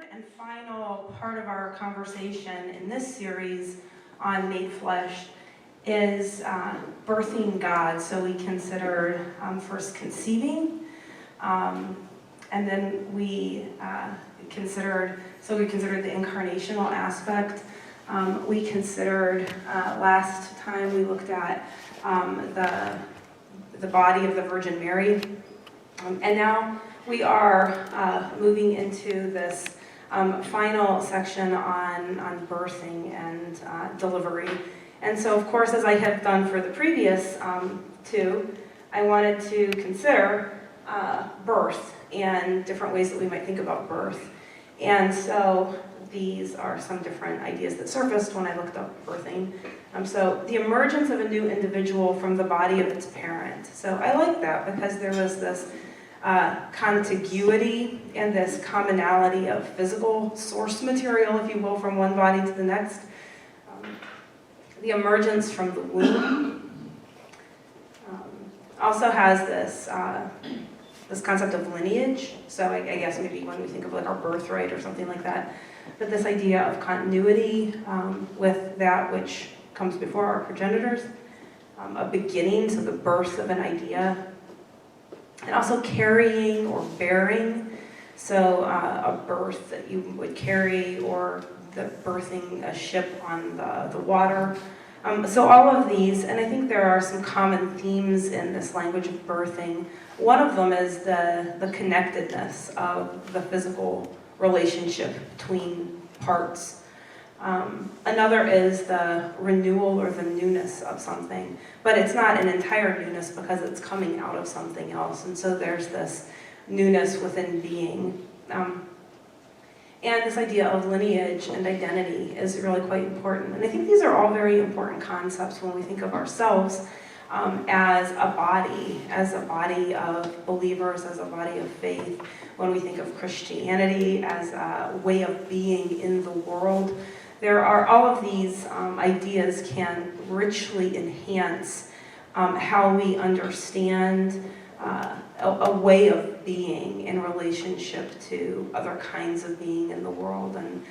third and final part of our conversation in this series on Made Flesh is birthing God. So we considered first conceiving, and then we considered the incarnational aspect. We considered last time we looked at the body of the Virgin Mary, and now we are moving into this final section on birthing and delivery. And so, of course, as I have done for the previous two, I wanted to consider birth and different ways that we might think about birth. And so these are some different ideas that surfaced when I looked up birthing. So the emergence of a new individual from the body of its parent. So I like that because there was this contiguity and this commonality of physical source material, if you will, from one body to the next. The emergence from the womb also has this concept of lineage. So I guess maybe when we think of like our birthright or something like that, but this idea of continuity with that which comes before our progenitors, a beginning, so the birth of an idea, and also carrying or bearing, so a birth that you would carry, or the birthing a ship on the water. So all of these, and I think there are some common themes in this language of birthing. One of them is the connectedness of the physical relationship between parts. Another is the renewal or the newness of something, but it's not an entire newness because it's coming out of something else, and so there's this newness within being. And this idea of lineage and identity is really quite important. And I think these are all very important concepts when we think of ourselves as a body of believers, as a body of faith. When we think of Christianity as a way of being in the world, there are all of these ideas can richly enhance how we understand a way of being in relationship to other kinds of being in the world, and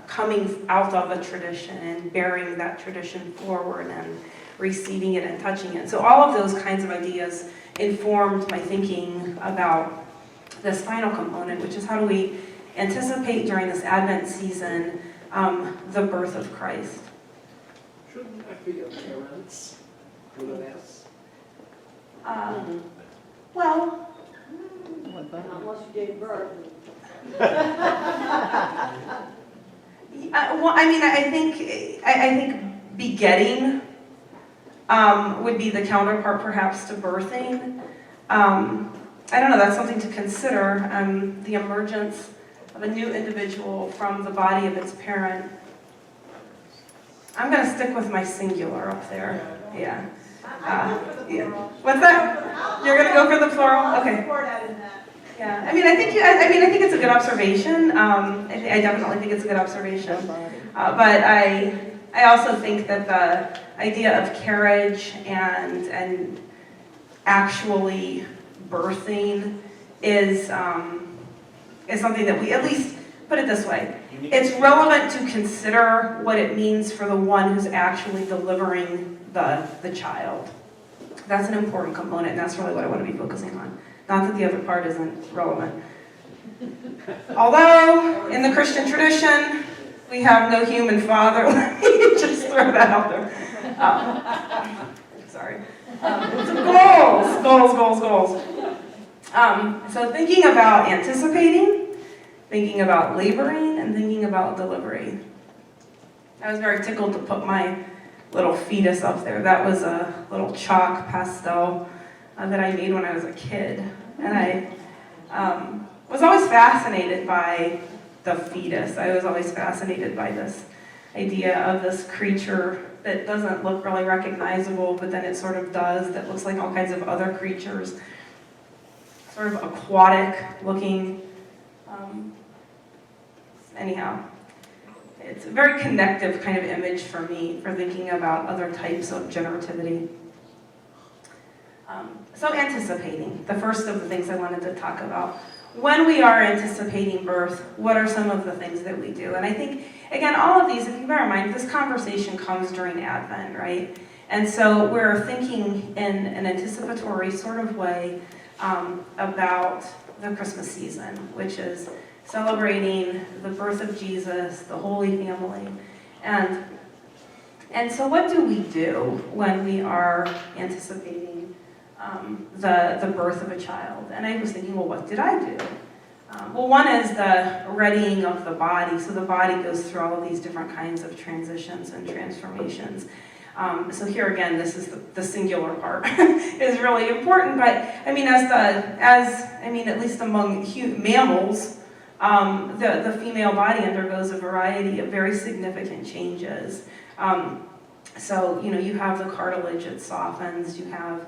coming out of a tradition and bearing that tradition forward and receiving it and touching it. So all of those kinds of ideas informed my thinking about this final component, which is how do we anticipate during this Advent season the birth of Christ. Shouldn't that be a parent's with an S? Well, Unless you gave birth. well, I mean, I think begetting would be the counterpart, perhaps, to birthing. I don't know. That's something to consider. The emergence of a new individual from the body of its parent. I'm going to stick with my singular up there. Yeah. Yeah. What's that? You're going to go for the plural? Okay. Yeah. I mean, I think it's a good observation. I definitely think it's a good observation. But I also think that the idea of carriage and actually birthing is something that we, at least put it this way, it's relevant to consider what it means for the one who's actually delivering the child. That's an important component, and that's really what I want to be focusing on. Not that the other part isn't relevant. Although, in the Christian tradition, we have no human father. Let me just throw that out there. Sorry. Goals. So thinking about anticipating, thinking about laboring, and thinking about delivery. I was very tickled to put my little fetus up there. That was a little chalk pastel that I made when I was a kid. And I was always fascinated by the fetus. I was always fascinated by this idea of this creature that doesn't look really recognizable, but then it sort of does, that looks like all kinds of other creatures. Sort of aquatic looking. Anyhow, it's a very connective kind of image for me for thinking about other types of generativity. So anticipating, the first of the things I wanted to talk about when we are anticipating birth, what are some of the things that we do? And I think, again, all of these, if you bear in mind, this conversation comes during Advent, right? And so we're thinking in an anticipatory sort of way about the Christmas season, which is celebrating the birth of Jesus, the Holy Family. And so what do we do when we are anticipating the birth of a child? And I was thinking, well, what did I do? Well, one is the readying of the body. So the body goes through all of these different kinds of transitions and transformations. So here again, this is the singular part is really important. But I mean, at least among mammals, the female body undergoes a variety of very significant changes. So, you have the cartilage, it softens, you have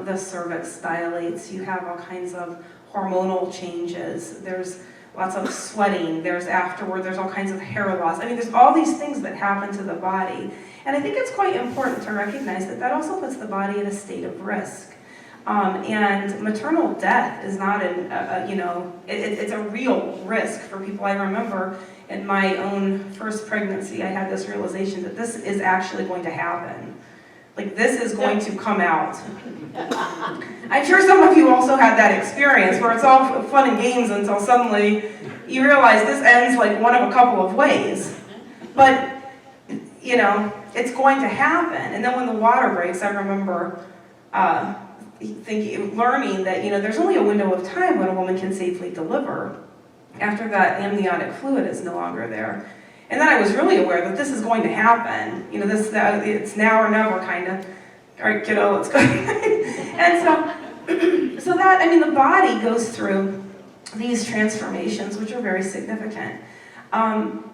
the cervix dilates, you have all kinds of hormonal changes, there's lots of sweating, there's all kinds of hair loss. I mean, there's all these things that happen to the body. And I think it's quite important to recognize that also puts the body in a state of risk. And maternal death is not it's a real risk for people. I remember in my own first pregnancy, I had this realization that this is actually going to happen. Like, this is going to come out. I'm sure some of you also had that experience where it's all fun and games until suddenly you realize this ends like one of a couple of ways. But, it's going to happen. And then when the water breaks, I remember learning that, there's only a window of time when a woman can safely deliver after that amniotic fluid is no longer there. And then I was really aware that this is going to happen. It's now or never kind of, all right, kiddo, let's go. And so the body goes through these transformations, which are very significant.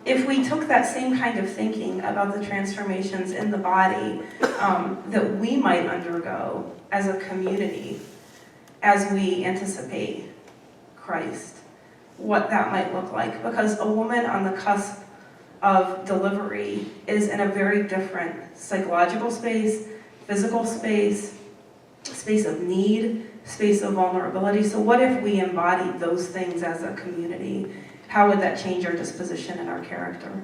If we took that same kind of thinking about the transformations in the body that we might undergo as a community, as we anticipate Christ, what that might look like. Because a woman on the cusp of delivery is in a very different psychological space, physical space, space of need, space of vulnerability. So what if we embodied those things as a community? How would that change our disposition and our character?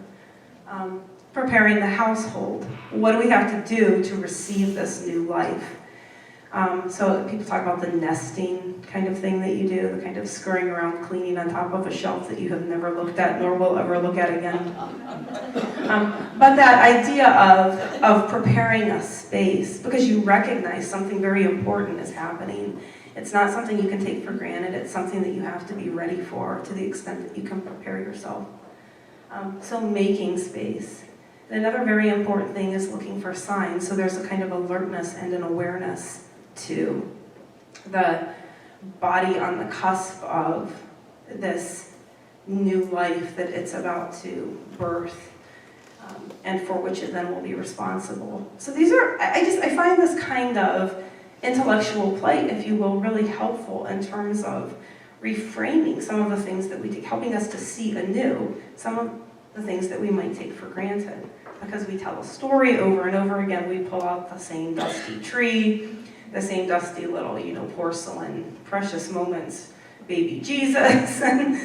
Preparing the household. What do we have to do to receive this new life? So people talk about the nesting kind of thing that you do, the kind of scurrying around, cleaning on top of a shelf that you have never looked at nor will ever look at again. But that idea of preparing a space, because you recognize something very important is happening. It's not something you can take for granted. It's something that you have to be ready for to the extent that you can prepare yourself. So making space. And another very important thing is looking for signs. So there's a kind of alertness and an awareness to the body on the cusp of this new life that it's about to birth, and for which it then will be responsible. So these are, I find this kind of intellectual play, if you will, really helpful in terms of reframing some of the things that we take, helping us to see anew some of the things that we might take for granted. Because we tell a story over and over again, we pull out the same dusty tree, the same dusty little, porcelain, precious moments, baby Jesus, and,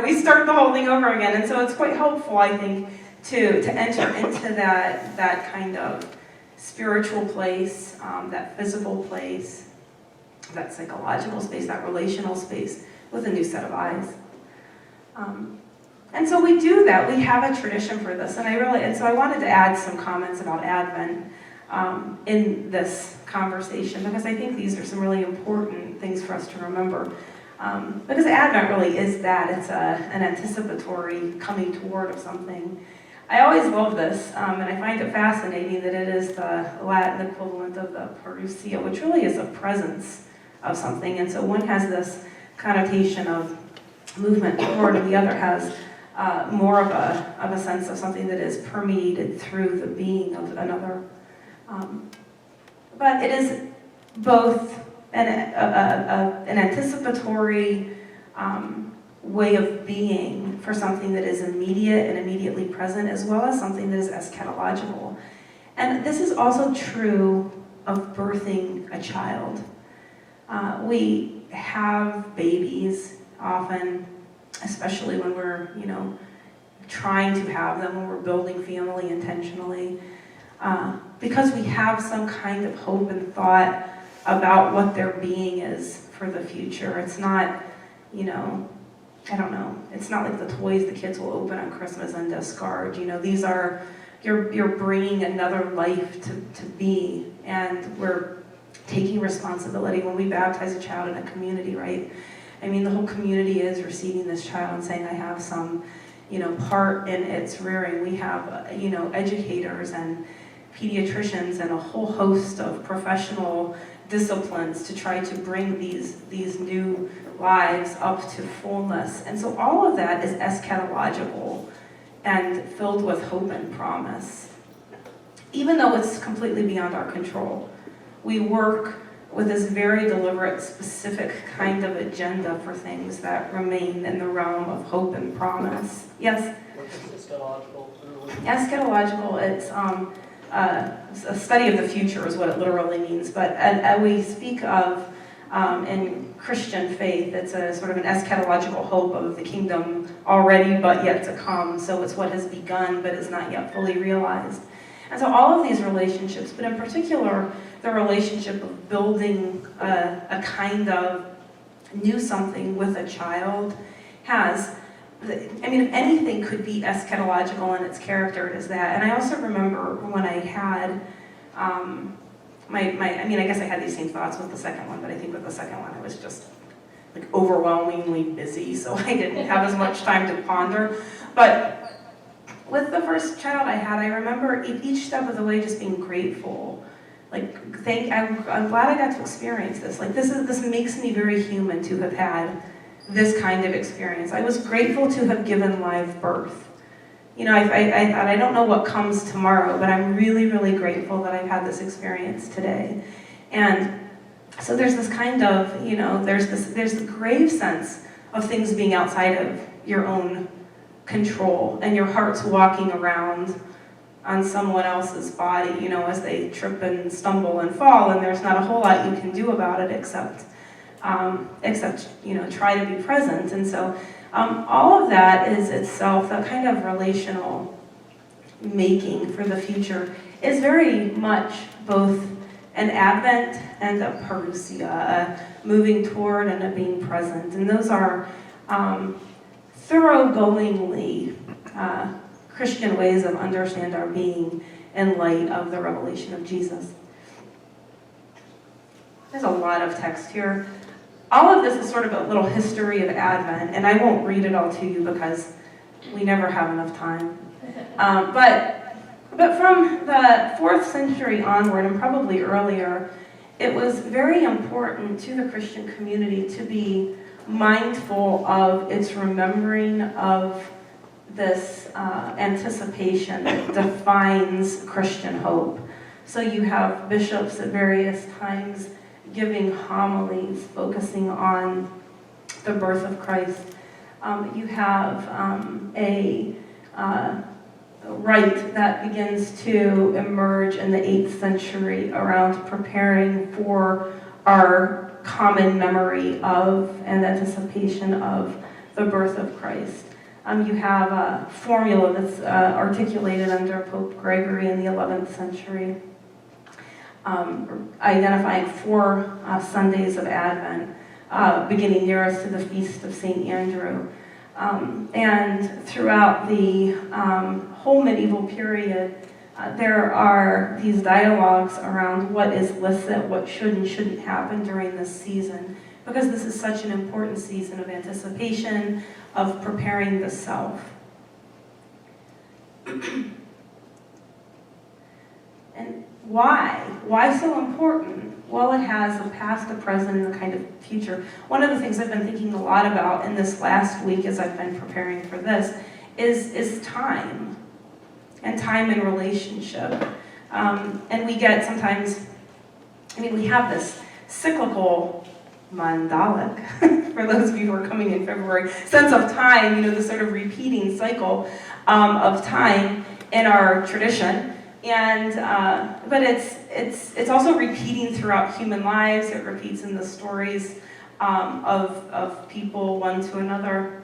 we start the whole thing over again. And so it's quite helpful, I think, to enter into that kind of spiritual place, that physical place, that psychological space, that relational space with a new set of eyes. And so we do that. We have a tradition for this, and so I wanted to add some comments about Advent in this conversation, because I think these are some really important things for us to remember. Because Advent really is that. It's an anticipatory coming toward of something. I always love this, and I find it fascinating that it is the Latin equivalent of the parousia, which really is a presence of something. And so one has this connotation of movement toward, and the other has more of a sense of something that is permeated through the being of another. But it is both an anticipatory way of being for something that is immediate and immediately present, as well as something that is eschatological. And this is also true of birthing a child. We have babies often, especially when we're, trying to have them, when we're building family intentionally, because we have some kind of hope and thought about what their being is for the future. It's not, I don't know, it's not like the toys the kids will open on Christmas and discard. These are, you're bringing another life to be, and we're taking responsibility when we baptize a child in a community, right? I mean, the whole community is receiving this child and saying, I have some, part in its rearing. We have, educators and pediatricians and a whole host of professional disciplines to try to bring these new lives up to fullness. And so all of that is eschatological and filled with hope and promise. Even though it's completely beyond our control, we work with this very deliberate, specific kind of agenda for things that remain in the realm of hope and promise. Yes? What's eschatological? Eschatological, it's a study of the future is what it literally means, but we speak of, in Christian faith, it's a sort of an eschatological hope of the kingdom already but yet to come. So it's what has begun but is not yet fully realized. And so all of these relationships, but in particular, the relationship of building a kind of new something with a child has, if anything could be eschatological in its character, it is that. And I also remember when I had I guess I had these same thoughts with the second one, but I think with the second one I was just like overwhelmingly busy, so I didn't have as much time to ponder. But with the first child I had, I remember each step of the way just being grateful. Like, I'm glad I got to experience this. Like, this makes me very human to have had this kind of experience. I was grateful to have given live birth. I thought, I don't know what comes tomorrow, but I'm really, really grateful that I've had this experience today. And so there's this kind of, there's the grave sense of things being outside of your own control, and your heart's walking around on someone else's body, as they trip and stumble and fall, and there's not a whole lot you can do about it except try to be present. And so all of that is itself, that kind of relational making for the future is very much both an advent and a parousia, a moving toward and a being present. And those are thoroughgoingly Christian ways of understand our being in light of the revelation of Jesus. There's a lot of text here. All of this is sort of a little history of Advent, and I won't read it all to you because we never have enough time. But from the 4th century onward, and probably earlier, it was very important to the Christian community to be mindful of its remembering of this anticipation that defines Christian hope. So you have bishops at various times giving homilies focusing on the birth of Christ. You have a rite that begins to emerge in the 8th century around preparing for our common memory of and anticipation of the birth of Christ. You have a formula that's articulated under Pope Gregory in the 11th century, identifying 4 Sundays of Advent, beginning nearest to the Feast of St. Andrew. And throughout the whole medieval period, there are these dialogues around what is licit, what should and shouldn't happen during this season, because this is such an important season of anticipation, of preparing the self. And why? Why so important? Well, it has a past, a present, and a kind of future. One of the things I've been thinking a lot about in this last week as I've been preparing for this is time, and time in relationship. And we get sometimes, we have this cyclical, mandalic, for those of you who are coming in February, sense of time, the sort of repeating cycle of time in our tradition. And but it's also repeating throughout human lives. It repeats in the stories of people one to another.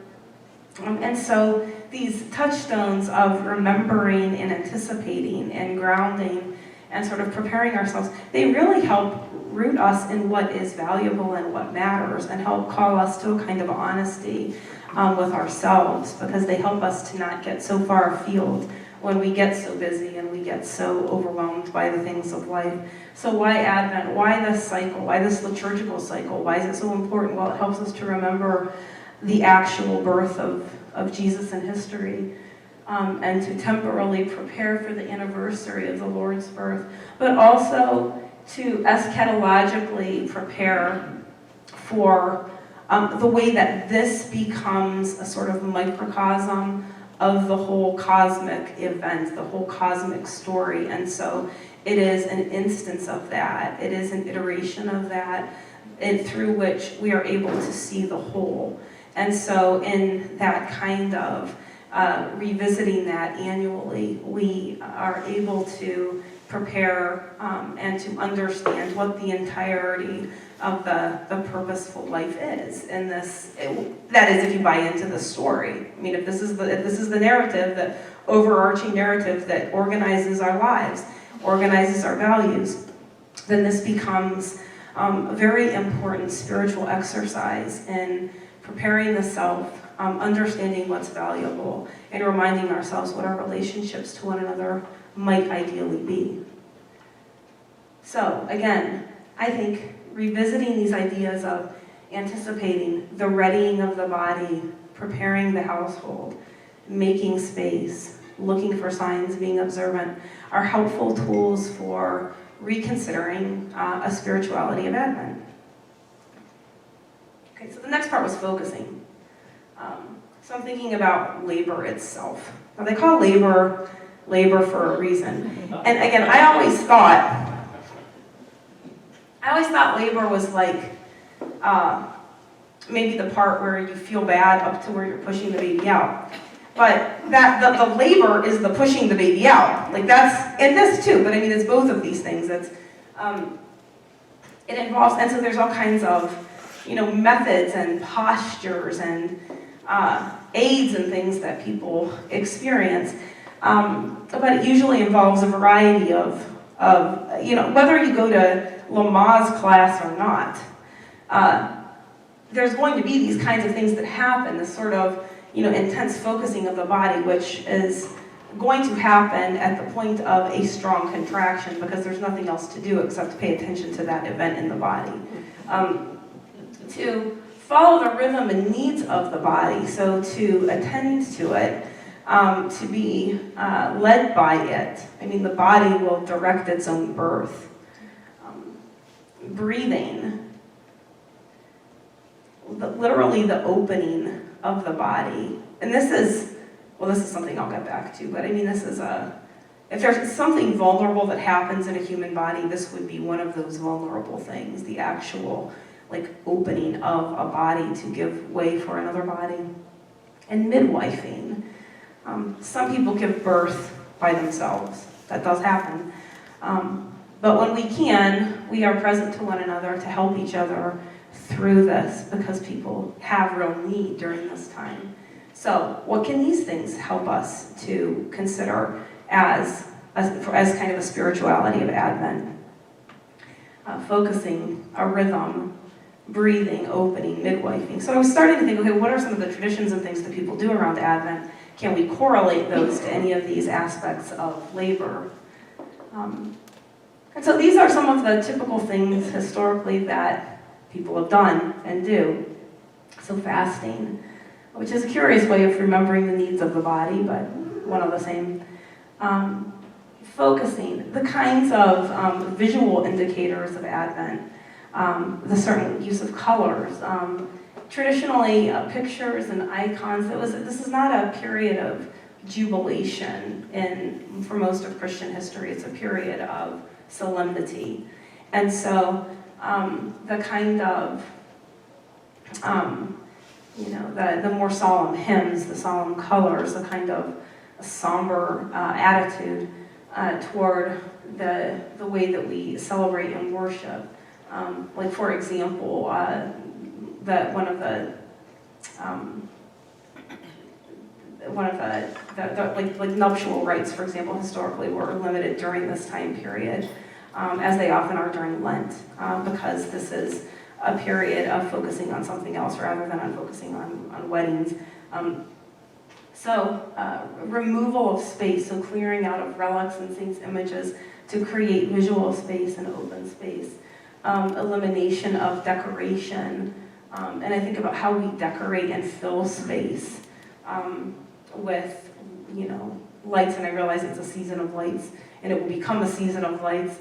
And so these touchstones of remembering and anticipating and grounding and sort of preparing ourselves, they really help root us in what is valuable and what matters, and help call us to a kind of honesty with ourselves, because they help us to not get so far afield when we get so busy and we get so overwhelmed by the things of life. So why Advent? Why this cycle? Why this liturgical cycle? Why is it so important? Well, it helps us to remember the actual birth of Jesus in history, and to temporally prepare for the anniversary of the Lord's birth, but also to eschatologically prepare for the way that this becomes a sort of microcosm of the whole cosmic event, the whole cosmic story. And so it is an instance of that. It is an iteration of that, and through which we are able to see the whole. And so in that kind of revisiting that annually, we are able to prepare and to understand what the entirety of the purposeful life is in this. That is, if you buy into the story. I mean, if this is the narrative, the overarching narrative that organizes our lives, organizes our values, then this becomes a very important spiritual exercise in preparing the self, understanding what's valuable, and reminding ourselves what our relationships to one another might ideally be. So again, I think revisiting these ideas of anticipating the readying of the body, preparing the household, making space, looking for signs, being observant, are helpful tools for reconsidering a spirituality of Advent. Okay, so the next part was focusing. So I'm thinking about labor itself. Now they call labor for a reason. And again, I always thought labor was like maybe the part where you feel bad up to where you're pushing the baby out. But that the labor is the pushing the baby out. Like that's, and this too, but I mean it's both of these things. It's it involves, and so there's all kinds of methods and postures and aids and things that people experience. But it usually involves a variety of whether you go to Lamaze class or not, there's going to be these kinds of things that happen, this sort of intense focusing of the body, which is going to happen at the point of a strong contraction, because there's nothing else to do except to pay attention to that event in the body. To follow the rhythm and needs of the body, so to attend to it, to be led by it. I mean, the body will direct its own birth. Breathing, literally the opening of the body. And this is something I'll get back to, but I mean, this is if there's something vulnerable that happens in a human body, this would be one of those vulnerable things, the actual opening of a body to give way for another body. And midwifing. Some people give birth by themselves. That does happen. But when we can, we are present to one another to help each other through this, because people have real need during this time. So what can these things help us to consider as kind of a spirituality of Advent? Focusing, a rhythm, breathing, opening, midwifing. So I was starting to think, okay, what are some of the traditions and things that people do around Advent? Can we correlate those to any of these aspects of labor? And so these are some of the typical things historically that people have done and do. So fasting, which is a curious way of remembering the needs of the body, but one of the same. Focusing, the kinds of visual indicators of Advent, the certain use of colors. Traditionally, pictures and icons. This is not a period of jubilation for most of Christian history. It's a period of solemnity. And so the kind of, the more solemn hymns, the solemn colors, the kind of somber attitude toward the way that we celebrate and worship. For example, like nuptial rites, for example, historically were limited during this time period, as they often are during Lent, because this is a period of focusing on something else rather than on focusing on weddings. Removal of space, so clearing out of relics and saints' images to create visual space and open space. Elimination of decoration, and I think about how we decorate and fill space with, lights, and I realize it's a season of lights, and it will become a season of lights.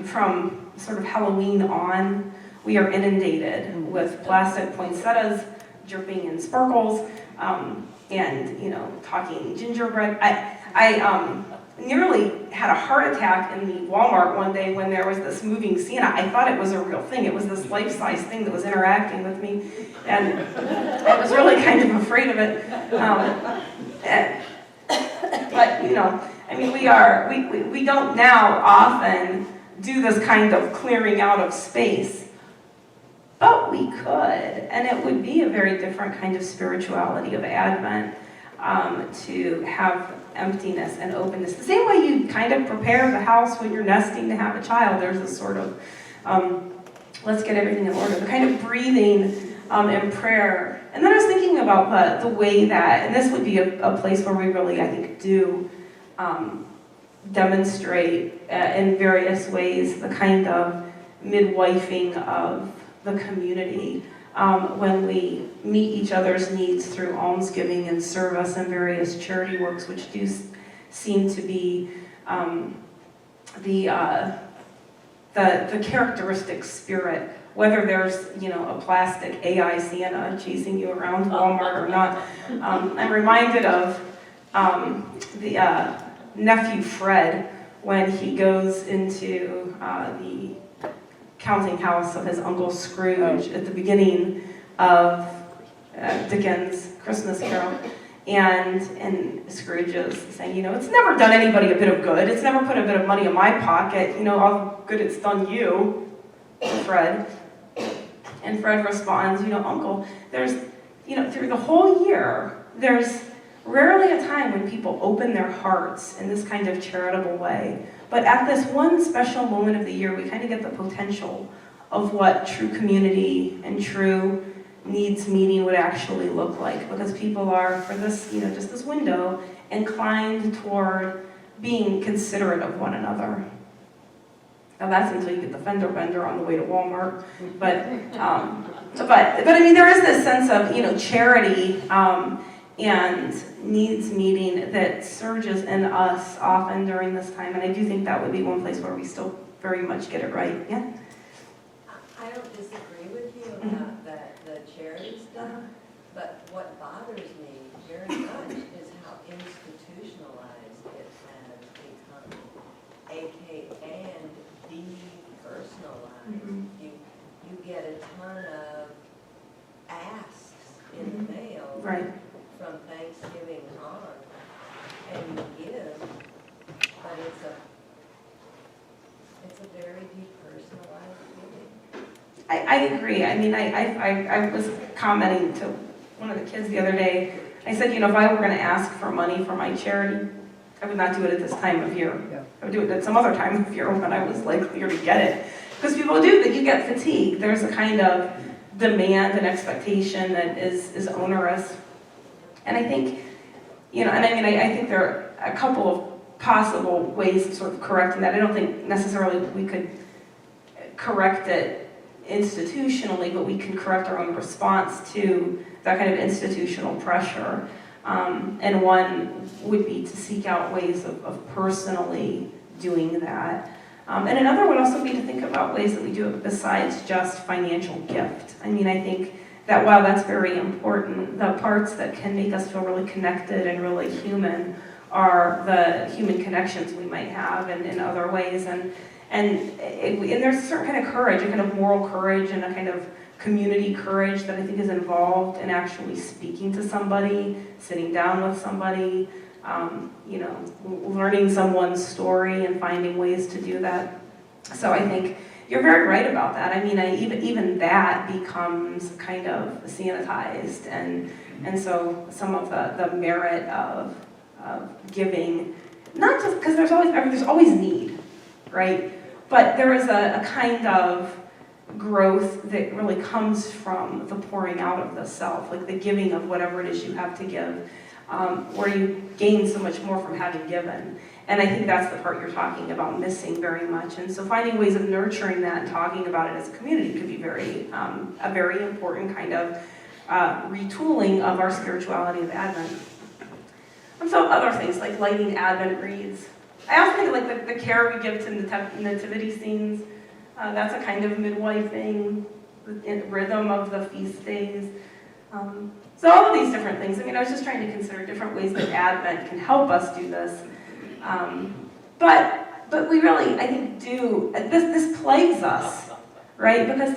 From sort of Halloween on, we are inundated with plastic poinsettias dripping in sparkles, and talking gingerbread. I nearly had a heart attack in the Walmart one day when there was this moving Santa. I thought it was a real thing. It was this life-size thing that was interacting with me, and I was really kind of afraid of it. We don't now often do this kind of clearing out of space, but we could, and it would be a very different kind of spirituality of Advent, to have emptiness and openness. The same way you kind of prepare the house when you're nesting to have a child, there's this sort of, let's get everything in order, the kind of breathing and prayer. And then I was thinking about the way that, and this would be a place where we really, I think, do demonstrate in various ways the kind of midwifing of the community, when we meet each other's needs through almsgiving and service and various charity works, which do seem to be the characteristic spirit, whether there's a plastic AI Santa chasing you around Walmart or not. I'm reminded of the nephew Fred when he goes into the counting house of his Uncle Scrooge at the beginning of Dickens' Christmas Carol. And Scrooge is saying, it's never done anybody a bit of good. It's never put a bit of money in my pocket. All the good it's done you, Fred. And Fred responds, Uncle, there's, through the whole year, there's rarely a time when people open their hearts in this kind of charitable way. But at this one special moment of the year, we kind of get the potential of what true community and true needs meeting would actually look like, because people are, for this, just this window, inclined toward being considerate of one another. Now that's until you get the fender bender on the way to Walmart, but there is this sense of charity and needs meeting that surges in us often during this time, and I do think that would be one place where we still very much get it right. Yeah. I don't disagree with you about the charity stuff, but what bothers me very much is how institutionalized it has become, and depersonalized. Mm-hmm. You get a ton of asks in the mail from Thanksgiving on, and you give, but it's a very depersonalized giving. I agree. I was commenting to one of the kids the other day. I said, if I were going to ask for money for my charity, I would not do it at this time of year. Yeah. I would do it at some other time of year when I was likelier to get it. Because people do that. You get fatigued. There's a kind of demand and expectation that is onerous. And I think, I think there are a couple of possible ways of sort of correcting that. I don't think necessarily we could correct it institutionally, but we can correct our own response to that kind of institutional pressure. And one would be to seek out ways of personally doing that. And another would also be to think about ways that we do it besides just financial gift. I think that while that's very important, the parts that can make us feel really connected and really human are the human connections we might have in other ways. And there's a certain kind of courage, a kind of moral courage and a kind of community courage that I think is involved in actually speaking to somebody, sitting down with somebody, learning someone's story and finding ways to do that. So I think you're very right about that. I mean, even that becomes kind of sanitized, and so some of the merit of giving, not just because there's always need, right? But there is a kind of growth that really comes from the pouring out of the self, like the giving of whatever it is you have to give, where you gain so much more from having given. And I think that's the part you're talking about missing very much. And so finding ways of nurturing that and talking about it as a community could be a very important kind of retooling of our spirituality of Advent. And so other things like lighting Advent wreaths. I also think like the care we give to nativity scenes. That's a kind of midwifing rhythm of the feast days. So all of these different things. I mean, I was just trying to consider different ways that Advent can help us do this. But we really, I think, do. This plagues us, right? Because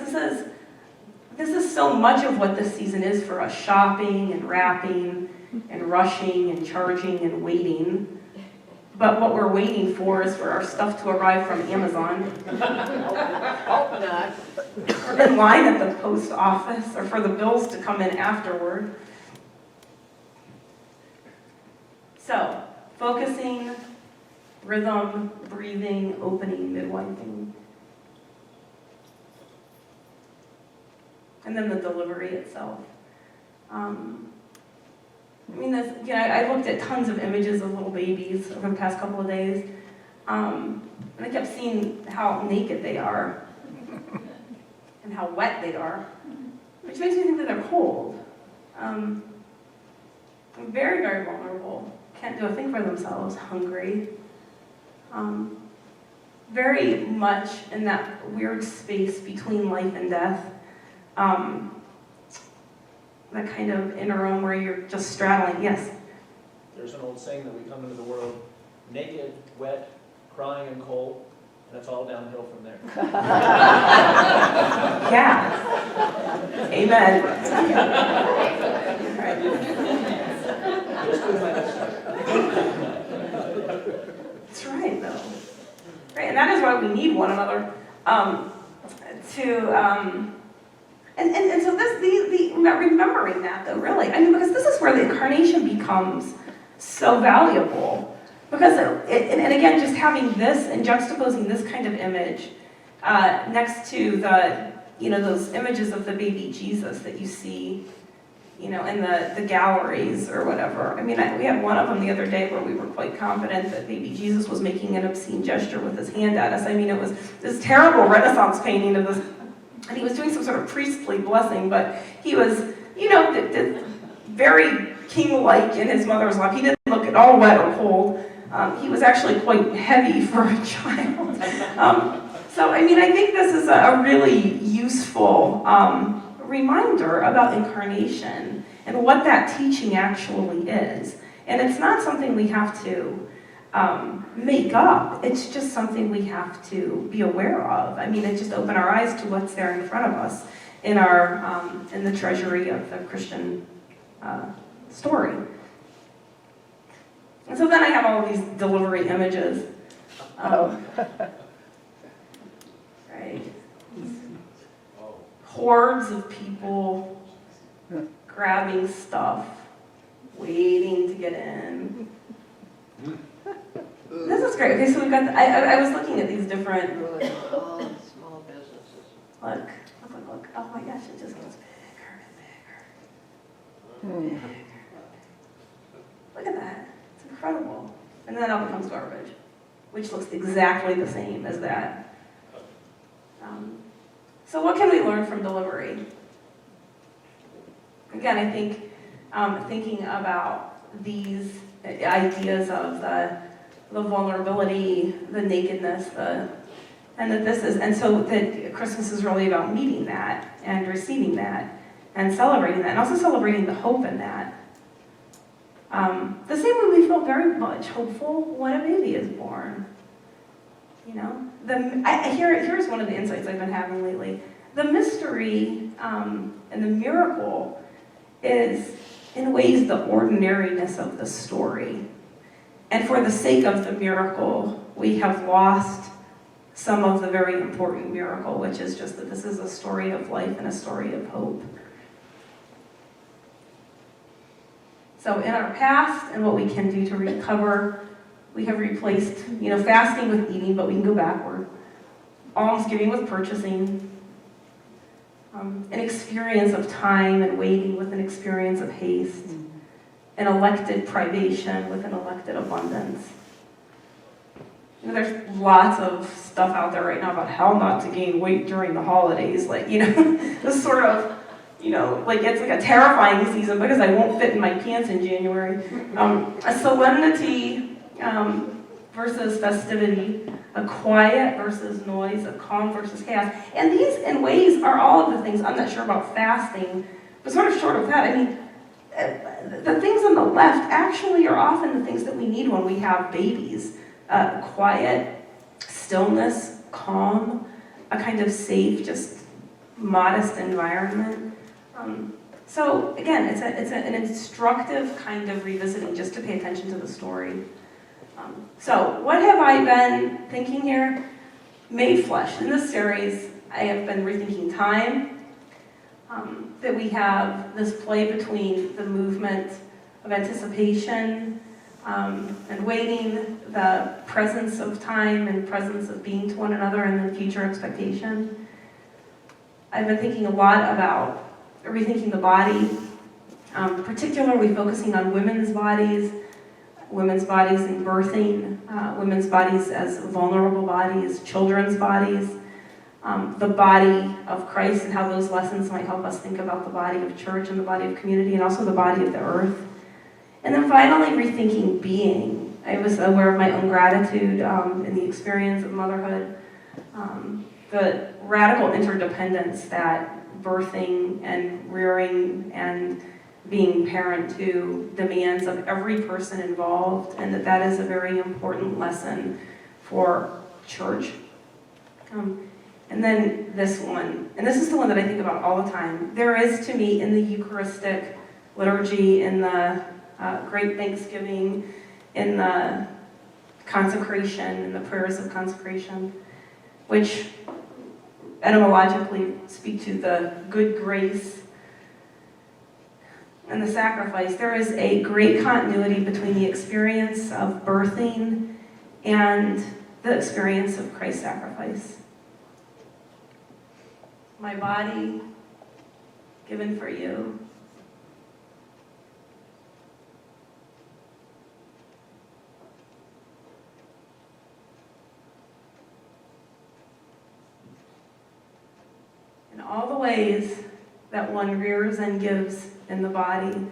this is so much of what this season is for us: shopping and wrapping and rushing and charging and waiting. But what we're waiting for is for our stuff to arrive from Amazon. Hope not. Or in line at the post office, or for the bills to come in afterward. So, focusing, rhythm, breathing, opening, midwifing. And then the delivery itself. I mean, I looked at tons of images of little babies over the past couple of days, and I kept seeing how naked they are and how wet they are, which makes me think that they're cold. Very, very vulnerable. Can't do a thing for themselves, hungry. Very much in that weird space between life and death. That kind of interim where you're just straddling, yes? There's an old saying that we come into the world naked, wet, crying, and cold, and it's all downhill from there. Yeah. Amen. That's right, though. Right, and that is why we need one another And so remembering that, though, really, I mean, because this is where the incarnation becomes so valuable. Because, and again, just having this and juxtaposing this kind of image next to those images of the baby Jesus that you see, in the galleries or whatever. I mean, we had one of them the other day where we were quite confident that baby Jesus was making an obscene gesture with his hand at us. I mean, it was this terrible Renaissance painting of this. And he was doing some sort of priestly blessing, but he was, very king-like in his mother's lap. He didn't look at all wet or cold. He was actually quite heavy for a child. So, I mean, I think this is a really useful reminder about incarnation and what that teaching actually is. And it's not something we have to make up. It's just something we have to be aware of. I mean, it just open our eyes to what's there in front of us in our in the treasury of the Christian story. And so then I have all of these delivery images. Right? Hordes of people grabbing stuff, waiting to get in. This is great. Okay, so we've got, I was looking at these different, All small businesses. look. Oh my gosh, it just gets bigger and bigger. Look at that. It's incredible. And then it all becomes garbage, which looks exactly the same as that. So what can we learn from delivery? Again, I think thinking about these ideas of the vulnerability, the nakedness, so that Christmas is really about meeting that and receiving that and celebrating that, and also celebrating the hope in that. The same way we feel very much hopeful when a baby is born. Here's one of the insights I've been having lately. The mystery and the miracle is, in ways, the ordinariness of the story. And for the sake of the miracle, we have lost some of the very important miracle, which is just that this is a story of life and a story of hope. So in our past and what we can do to recover, we have replaced, fasting with eating, but we can go backward. Almsgiving with purchasing. An experience of time and waiting with an experience of haste. An elected privation with an elected abundance. There's lots of stuff out there right now about how not to gain weight during the holidays. This sort of, it's like a terrifying season because I won't fit in my pants in January. A solemnity versus festivity, a quiet versus noise, a calm versus chaos. And these, in ways, are all of the things. I'm not sure about fasting, but sort of short of that. The things on the left actually are often the things that we need when we have babies. Quiet, stillness, calm, a kind of safe, just modest environment. So again, it's an instructive kind of revisiting just to pay attention to the story. So what have I been thinking here? Made flesh. In this series, I have been rethinking time, that we have this play between the movement of anticipation and waiting, the presence of time and presence of being to one another, and then future expectation. I've been thinking a lot about rethinking the body, particularly focusing on women's bodies in birthing, women's bodies as vulnerable bodies, children's bodies, the body of Christ and how those lessons might help us think about the body of church and the body of community and also the body of the earth. And then finally, rethinking being. I was aware of my own gratitude in the experience of motherhood, the radical interdependence that birthing and rearing and being parent to demands of every person involved, and that is a very important lesson for church. And then this one, and this is the one that I think about all the time. There is, to me, in the Eucharistic liturgy, in the Great Thanksgiving, in the consecration, in the prayers of consecration, which etymologically speak to the good grace and the sacrifice. There is a great continuity between the experience of birthing and the experience of Christ's sacrifice. My body given for you. In all the ways that one rears and gives in the body,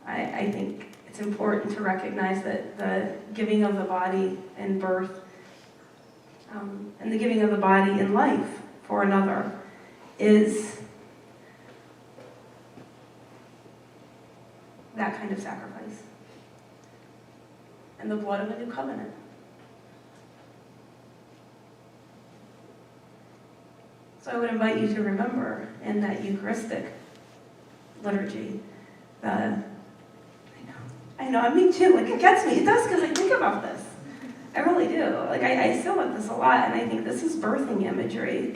I think it's important to recognize that the giving of the body in birth and the giving of the body in life for another is that kind of sacrifice. And the blood of a new covenant. So I would invite you to remember in that Eucharistic liturgy, I know, me too, it gets me, it does, because I think about this. I really do. I still with this a lot, and I think this is birthing imagery.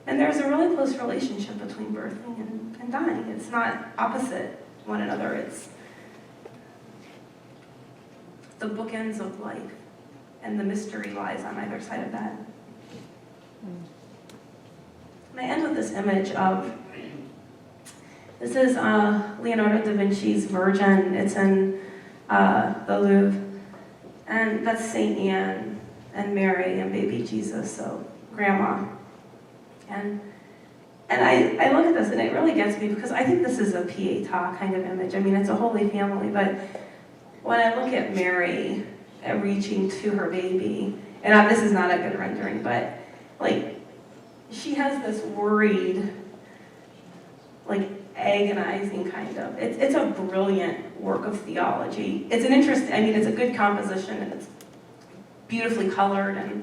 And there's a really close relationship between birthing and dying. It's not opposite one another, it's the bookends of life, and the mystery lies on either side of that. And I end with this image of, this is Leonardo da Vinci's Virgin. It's in the Louvre. And that's St. Anne and Mary and baby Jesus, so grandma. And I look at this and it really gets me because I think this is a pietà kind of image. I mean, it's a Holy Family, but when I look at Mary reaching to her baby, and this is not a good rendering, but she has this worried, agonizing kind of. It's a brilliant work of theology. It's an interesting, it's a good composition and it's beautifully colored,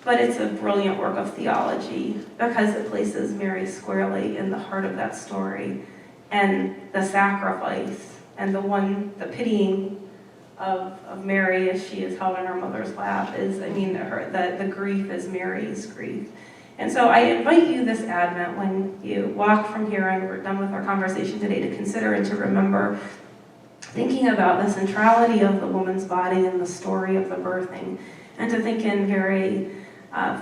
but it's a brilliant work of theology because it places Mary squarely in the heart of that story and the sacrifice and the pitying of Mary as she is held in her mother's lap is, I mean, the grief is Mary's grief. And so I invite you this Advent, when you walk from here and we're done with our conversation today, to consider and to remember thinking about the centrality of the woman's body and the story of the birthing, and to think in very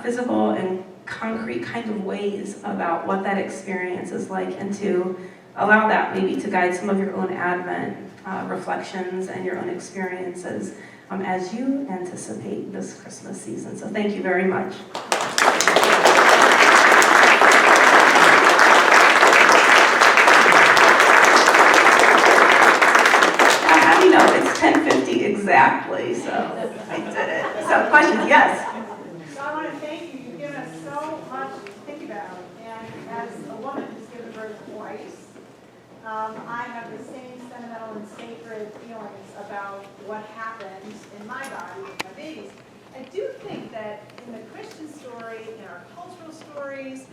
physical and concrete kind of ways about what that experience is like, and to allow that maybe to guide some of your own Advent reflections and your own experiences as you anticipate this Christmas season. So thank you very much. How do you know? It's 10:50 exactly, so I did it. So questions? Yes? So I want to thank you. You've given us so much to think about. And as a woman who's given birth twice, I have the same sentimental and sacred feelings about what happens in my body with my babies. I do think that in the Christian story, in our cultural stories,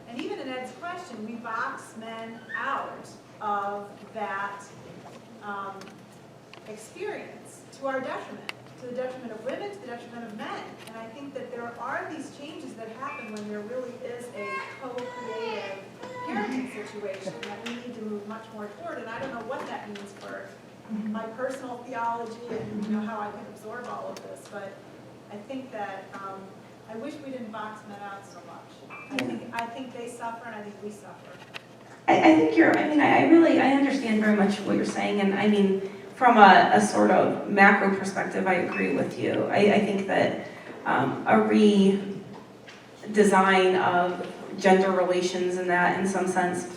and even in Ed's question, we box men out of that experience to our detriment. To the detriment of women, to the detriment of men. And I think that there are these changes that happen when there really is a co-creative parenting situation that we need to move much more toward. And I don't know what that means for my personal theology and how I can absorb all of this, but I think that I wish we didn't box men out so much. I think they suffer, and I think we suffer. I think I understand very much what you're saying, and I mean, from a sort of macro perspective, I agree with you. I think that a redesign of gender relations in that, in some sense,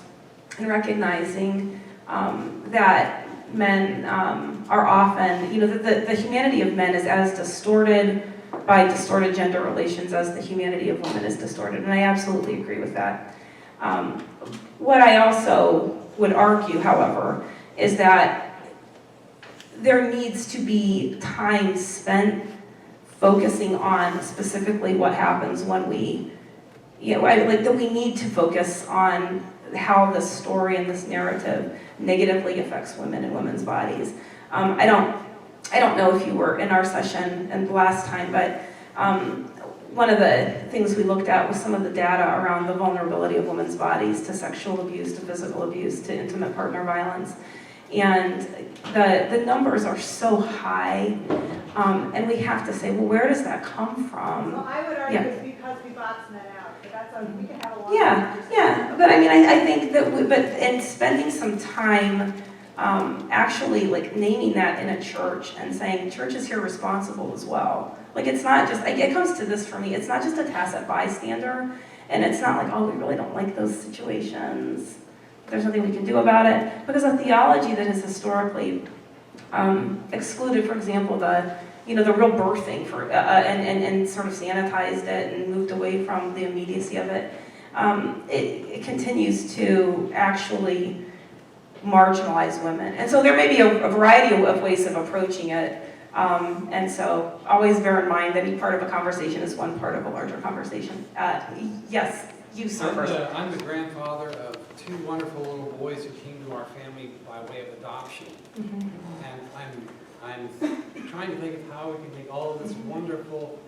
and recognizing that men are often, the humanity of men is as distorted by distorted gender relations as the humanity of women is distorted, and I absolutely agree with that. What I also would argue, however, is that there needs to be time spent focusing on specifically what happens when we, that we need to focus on how this story and this narrative negatively affects women and women's bodies. I don't know if you were in our session and last time, but one of the things we looked at was some of the data around the vulnerability of women's bodies to sexual abuse, to physical abuse, to intimate partner violence. And the numbers are so high, and we have to say, well, where does that come from? Well, I would argue it's because we box men out, but that's we can have a long Yeah, but I mean, I think that, and spending some time actually like naming that in a church and saying, church is here responsible as well. Like, it's not just, it comes to this for me, it's not just a tacit bystander, and it's not like, oh, we really don't like those situations, there's nothing we can do about it, because a theology that has historically excluded, for example, the real birthing and sort of sanitized it and moved away from the immediacy of it, it continues to actually marginalize women. And so there may be a variety of ways of approaching it, and so always bear in mind that each part of a conversation is one part of a larger conversation. Yes, you, sir, first. I'm the grandfather of two wonderful little boys who came to our family by way of adoption. Mm-hmm. And I'm trying to think of how we can take all of this wonderful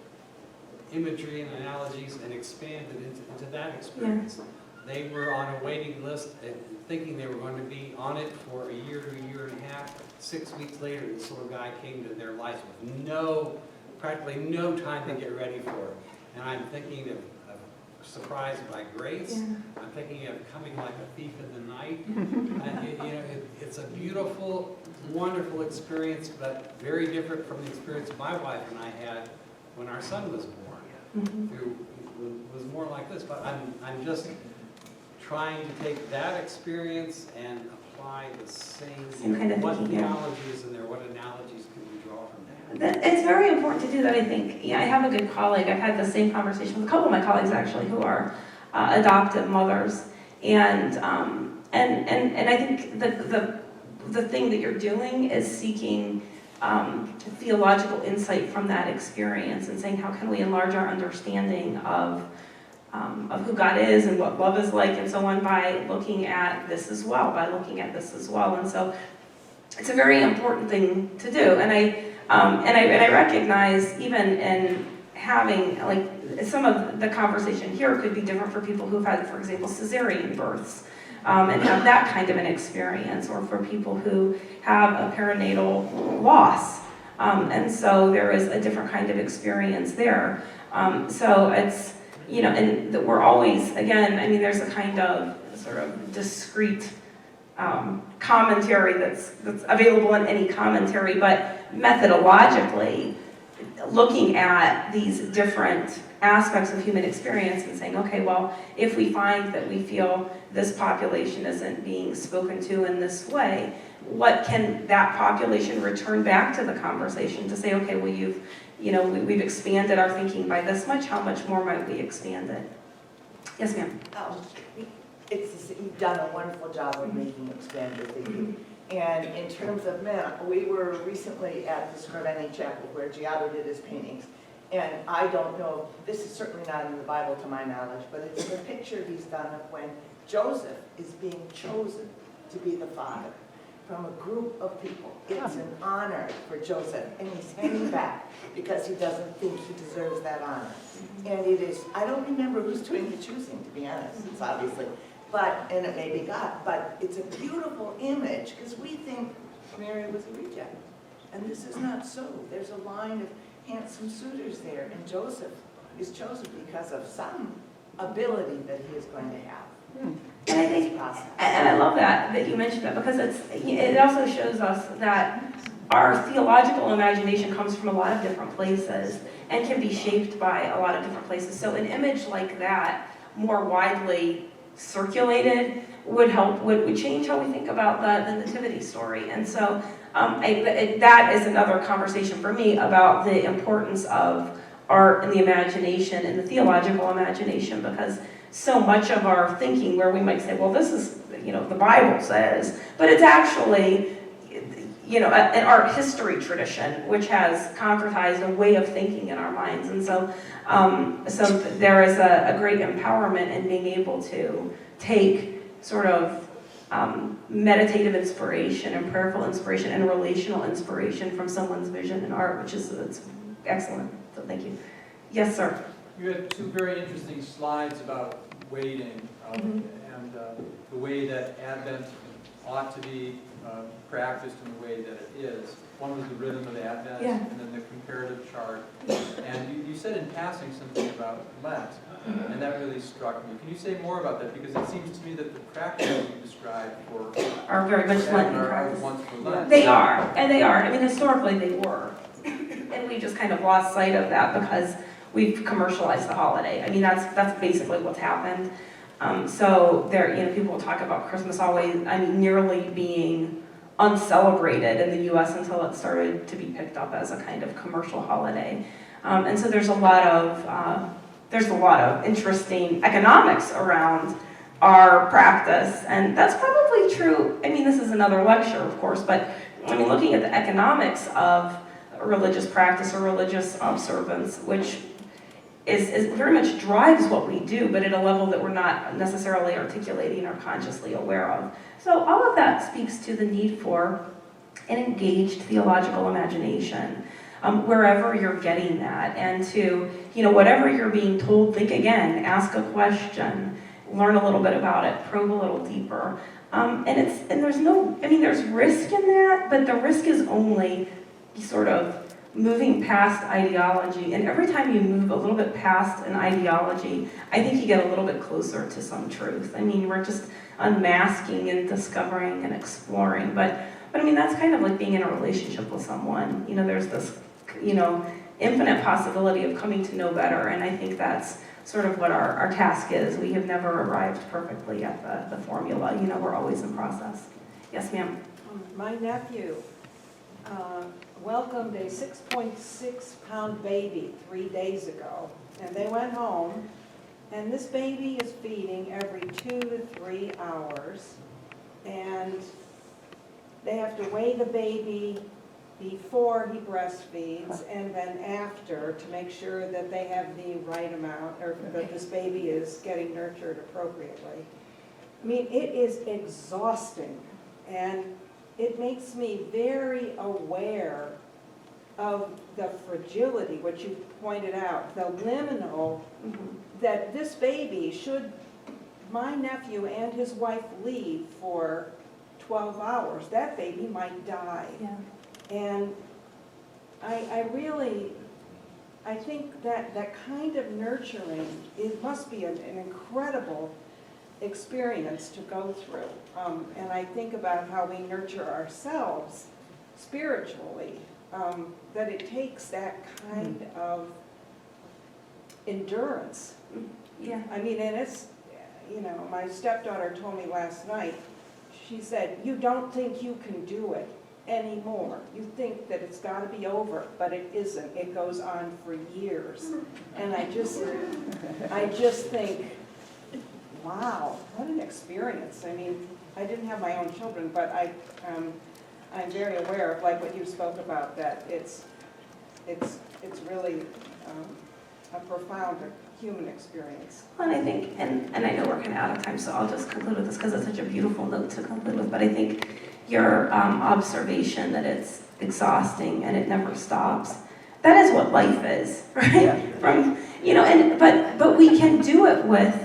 imagery and analogies and expand it into that experience. Yeah. They were on a waiting list and thinking they were going to be on it for a year to a year and a half. 6 weeks later, this little guy came to their lives with practically no time to get ready for it. And I'm thinking of surprised by grace. Yeah. I'm thinking of coming like a thief in the night. And it's a beautiful, wonderful experience, but very different from the experience my wife and I had when our son was born. Who was more like this. But I'm just trying to take that experience and apply the same kind of what thinking, theology is in there, what analogies can we draw from that? It's very important to do that, I think. Yeah, I have a good colleague. I've had the same conversation with a couple of my colleagues, actually, who are adoptive mothers. And I think the thing that you're doing is seeking theological insight from that experience and saying, how can we enlarge our understanding of who God is and what love is like and so on by looking at this as well, And so it's a very important thing to do. And And I recognize even in having, like, some of the conversation here could be different for people who've had, for example, cesarean births, and have that kind of an experience, or for people who have a perinatal loss. And so there is a different kind of experience there. So it's, you know, and we're always, again, I mean, there's a kind of sort of discrete commentary that's available in any commentary, but methodologically, looking at these different aspects of human experience and saying, okay, well, if we find that we feel this population isn't being spoken to in this way, what can that population return back to the conversation to say, okay, well, we've expanded our thinking by this much, how much more might we expand it? Yes, ma'am. You've done a wonderful job of making expanded thinking. And in terms of men, we were recently at the Scrivening Chapel where Giotto did his paintings. And I don't know, this is certainly not in the Bible to my knowledge, but it's the picture he's done of when Joseph is being chosen to be the father from a group of people. It's an honor for Joseph, and he's hanging back because he doesn't think he deserves that honor. And it is, I don't remember who's doing the choosing, to be honest, it's obviously, and it may be God, but it's a beautiful image because we think Mary was a reject. And this is not so. There's a line of handsome suitors there, and Joseph is chosen because of some ability that he is going to have. And I think, and I love that you mentioned that, because it also shows us that our theological imagination comes from a lot of different places and can be shaped by a lot of different places. So an image like that, more widely circulated, would change how we think about the nativity story. And so that is another conversation for me about the importance of art and the imagination and the theological imagination, because so much of our thinking, where we might say, well, this is, the Bible says, but it's actually, an art history tradition which has concretized a way of thinking in our minds. And so there is a great empowerment in being able to take sort of meditative inspiration and prayerful inspiration and relational inspiration from someone's vision in art, which is it's excellent. So thank you. Yes, sir. You had two very interesting slides about waiting and the way that Advent ought to be practiced in the way that it is. One was the rhythm of Advent, and then the comparative chart. And you said in passing something about Lent, and that really struck me. Can you say more about that? Because it seems to me that the practices you described are very much Lenten practices. Ones for Lent. They are, and they are. I mean, historically they were. And we just kind of lost sight of that because we've commercialized the holiday. I mean, that's basically what's happened. So there, people will talk about Christmas always, nearly being uncelebrated in the U.S. until it started to be picked up as a kind of commercial holiday. And so there's a lot of interesting economics around our practice, and that's probably true. I mean, this is another lecture, of course, but looking at the economics of religious practice or religious observance, which is very much drives what we do, but at a level that we're not necessarily articulating or consciously aware of. So all of that speaks to the need for an engaged theological imagination, wherever you're getting that, and to, whatever you're being told, think again, ask a question, learn a little bit about it, probe a little deeper. And there's risk in that, but the risk is only sort of moving past ideology, and every time you move a little bit past an ideology, I think you get a little bit closer to some truth. We're just unmasking and discovering and exploring, but that's kind of like being in a relationship with someone. There's this, infinite possibility of coming to know better, and I think that's sort of what our task is. We have never arrived perfectly at the formula. We're always in process. Yes, ma'am. My nephew welcomed a 6.6-pound baby 3 days ago, and they went home, and this baby is feeding every 2 to 3 hours, and they have to weigh the baby before he breastfeeds and then after to make sure that they have the right amount, or that this baby is getting nurtured appropriately. It is exhausting, and it makes me very aware of the fragility, what you pointed out, the liminal, that this baby, should my nephew and his wife leave for 12 hours, that baby might die. Yeah. And I think that kind of nurturing, it must be an incredible experience to go through. And I think about how we nurture ourselves spiritually, that it takes that kind of endurance. Yeah. I mean, and it's, you know, my stepdaughter told me last night, she said, you don't think you can do it anymore. You think that it's got to be over, but it isn't. It goes on for years. And I just think, wow, what an experience. I mean, I didn't have my own children, but I'm very aware of, like what you spoke about, that it's really a profound human experience. Well, and I think, and I know we're kind of out of time, so I'll just conclude with this because it's such a beautiful note to conclude with, but I think your observation that it's exhausting and it never stops, that is what life is, right? Yeah. From, you know, but we can do it with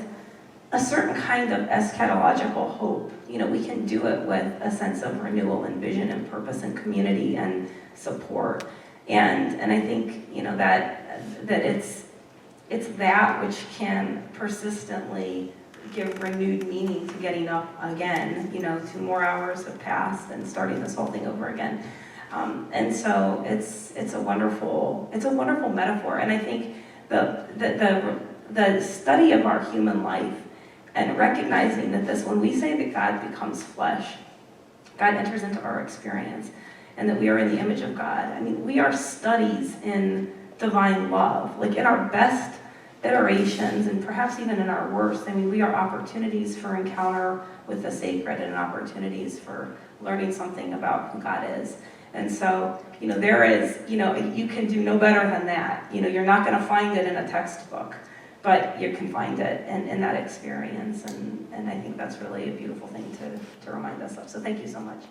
a certain kind of eschatological hope. You know, we can do it with a sense of renewal and vision and purpose and community and support. And I think, you know, that it's that which can persistently give renewed meaning to getting up again. You know, 2 more hours have passed and starting this whole thing over again. And so it's a wonderful metaphor. And I think the study of our human life and recognizing that this, when we say that God becomes flesh, God enters into our experience, and that we are in the image of God. I mean, we are studies in divine love, like in our best iterations and perhaps even in our worst. I mean, we are opportunities for encounter with the sacred and opportunities for learning something about who God is. And so, you know, there is, you know, you can do no better than that. You know, you're not going to find it in a textbook, but you can find it in that experience. And I think that's really a beautiful thing to remind us of. So thank you so much.